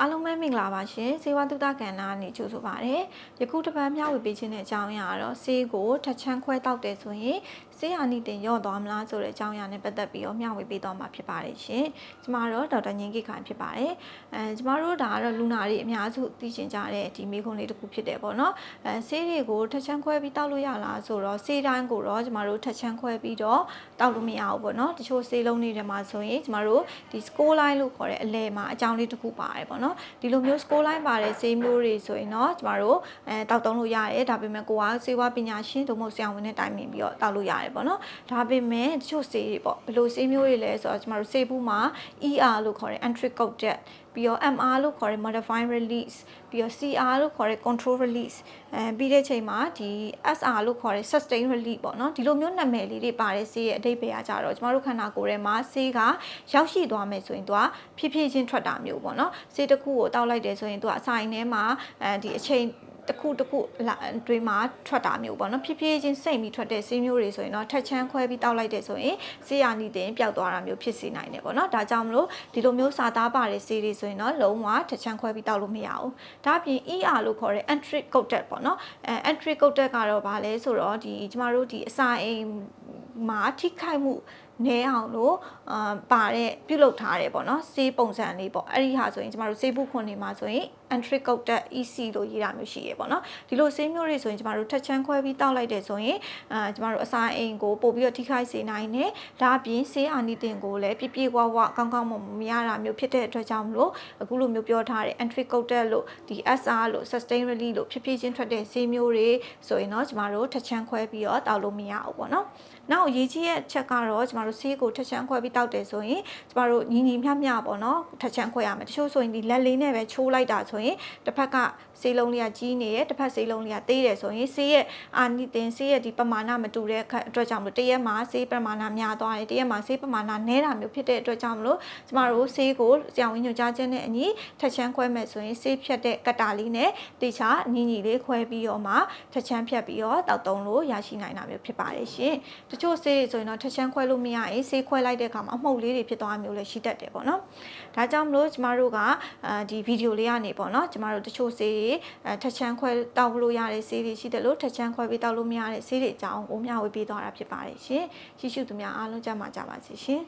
အားလုံးပဲမင်္ဂလာပါရှင်။ဆေးဝါးသုတကဏ္ဍအနေကြိုဆိုပါရစေ။ယခုတစ်ပတ်မျှဝေပေးခြင်းတဲ့အကြောင်းအရာကတော့ဆေးကိုထက်ချမ်းခွဲတောက်တယ်ဆိုရင်ဆေးအာနိသင်ရော့သွားမလားဆိုတဲ့အကြောင်းအရာနဲ့ပတ်သက်ပြီးတော့မျှဝေပေးသွားမှာဖြစ်ပါတယ်ရှင်။ကျမတို့ဒေါက်တာငင်းကိခိုင်ဖြစ်ပါတယ်။ကျမတို့ဒါကတော့လူနာတွေအများစုသိချင်ကြတဲ့ဒီမေးခွန်းလေးတစ်ခုဖြစ်တယ်ပေါ့နော်။ဆေးတွေကိုထက်ချမ်းခွဲပြီးတောက်လို့ရလားဆိုတော့ဆေးတိုင်းကိုတော့ကျမတို့ထက်ချမ်းခွဲပြီးတော့တောက်လို့မရဘူးပေါ့နော်။တချို့ဆေးလုံးတွေထဲမှာဆိုရင်ကျမတို့ဒီ score line လို့ခေါ်တဲ့အလဲမှာအကြောင်းလေးတစ်ခုပါတယ်ပေါ့နော်။ဒီလိုမျိုး score line ပါတဲ့ဆေးမျိုးတွေဆိုရင်တော့ကျမတို့တောက်သုံးလို့ရတယ်ဒါပေမဲ့ကိုကဆေးဝါးပညာရှင်တို့မို့ဆရာဝန်နဲ့တိုင်ပင်ပြီးတော့တောက်လို့ရတယ်ပေါ့နော်ဒါပေမဲ့တချို့ဆေးတွေပေါ့ဘယ်လိုဆေးမျိုးတွေလဲဆိုတော့ကျမတို့ဆေးဘူးမှာ ER လို့ခေါ်တဲ့ entry coated ပြီးတော့ MR လို့ခေါ်တဲ့ modifying release ပြီးတော့ CR လို့ခေါ်တဲ့ control release ပြီးတဲ့ချိန်မှာဒီ SR လို့ခေါ်တဲ့ sustain release ပေါ့နော်ဒီလိုမျိုးနာမည်လေးတွေပါတဲ့ဆေးရဲ့အဓိပ္ပာယ်ကကြတော့ကျမတို့ခန္ဓာကိုယ်ထဲမှာဆေးကရောက်ရှိသွားမယ်ဆိုရင်သူကဖြည်းဖြည်းချင်းထွက်တာမျိုးပေါ့နော်ဆေးတစ်ခုကိုတောက်လိုက်တယ်ဆိုရင်သူကအစာအိမ်ထဲမှာဒီအချိန်တစ်ခုအတွင်းမှာထွက်တာမျိုးပေါ့နော်ဖြည်းဖြည်းချင်းစိတ်ပြီးထွက်တဲ့ဆေးမျိုးတွေဆိုရင်တော့ထက်ချမ်းခွဲပြီးတောက်လိုက်တယ်ဆိုရင်ဆေးရနိသင်ပျောက်သွားတာမျိုးဖြစ်စေနိုင်တယ်ပေါ့နော်ဒါကြောင့်မလို့ဒီလိုမျိုးစာသားပါတဲ့ဆေးတွေဆိုရင်တော့လုံးဝထက်ချမ်းခွဲပြီးတောက်လို့မရဘူးဒါအပြင် ER လို့ခေါ်တဲ့ entry coated ပေါ့နော်entry coated ကတော့ဗာလဲဆိုတော့ဒီကျမတို့ဒီအစာအိမ်မှာထိခိုက်မှုနဲအောင်လို့ပါတဲ့ပြုလုပ်ထားတယ်ပေါ့နော်ဆေးပုံစံလေးပေါ့အဲ့ဒီဟာဆိုရင်ကျမတို့ဆေးဘူးခွန်တွေမှာဆိုရင် entry coated EC လို့ရေးတာမျိုးရှိရပေါ့နော်ဒီလိုဆေးမျိုးတွေဆိုရင်ကျမတို့ထက်ချမ်းခွဲပြီးတောက်လိုက်တယ်ဆိုရင်ကျမတို့အစာအိမ်ကိုပို့ပြီးတော့ထိခိုက်စေနိုင်တယ်ဒါအပြင်ဆေးအာနိသင်ကိုလည်းပြည့်ပြည့်ဝဝကောင်းကောင်းမရတာမျိုးဖြစ်တဲ့အတွက်ကြောင့်မလို့အခုလိုမျိုးပြောထားတဲ့ entry coated လို့ဒီ SR လို့ sustain release လို့ဖြည်းဖြည်းချင်းထွက်တဲ့ဆေးမျိုးတွေဆိုရင်တော့ကျမတို့ထက်ချမ်းခွဲပြီးတော့တောက်လို့မရဘူးပေါ့နော်နောက်ရေးကြီးရဲ့ချက်ကတော့ကျမတို့ဆေးကိုထက်ချမ်းခွဲပြီးတောက်တယ်ဆိုရင်ကျမတို့ညီမျှပေါ့နော်ထက်ချမ်းခွဲရမယ်တချို့ဆိုရင်ဒီလက်လေးနဲ့ပဲချိုးလိုက်တာဆိုရင်တစ်ဖက်ကဆေးလုံးလေးကကြီးနေတယ်တစ်ဖက်ဆေးလုံးလေးကသေးတယ်ဆိုရင်ဆေးရဲ့အာနိသင်ဆေးရဲ့ဒီပမာဏမတူတဲ့အတွက်ကြောင့်မလို့တရက်မှာဆေးပမာဏများသွားတယ်တရက်မှာဆေးပမာဏနည်းတာမျိုးဖြစ်တဲ့အတွက်ကြောင့်မလို့ကျမတို့ဆေးကိုဆရာဝန်ညွှန်ကြားချက်နဲ့အညီထက်ချမ်းခွဲမယ်ဆိုရင်ဆေးဖြတ်တဲ့ကတာလေးနဲ့တေချာညီလေးခွဲပြီးတော့မှထက်ချမ်းဖြတ်ပြီးတော့တောက်သုံးလို့ရရှိနိုင်တာမျိုးဖြစ်ပါတယ်ရှင်တချို့ဆေးတွေဆိုရင်တော့ထက်ချမ်းခွဲလို့မရရင်ဆေးခွဲလိုက်တဲ့အခါမှာအမှုတ်လေးတွေဖြစ်သွားမျိုးလည်းရှိတတ်တယ်ပေါ့နော်ဒါကြောင့်မလို့ကျမတို့ကဒီဗီဒီယိုလေးကနေပေါ့နော်ကျမတို့တချို့ဆေးတွေထက်ချမ်းခွဲတောက်လို့ရတဲ့ဆေးတွေရှိတယ်လို့ထက်ချမ်းခွဲပြီးတောက်လို့မရတဲ့ဆေးတွေအကြောင်းကိုမျှဝေပေးသွားတာဖြစ်ပါတယ်ရှင်ရှိရှုသူများအားလုံးကြမှာကြပါစေရှင်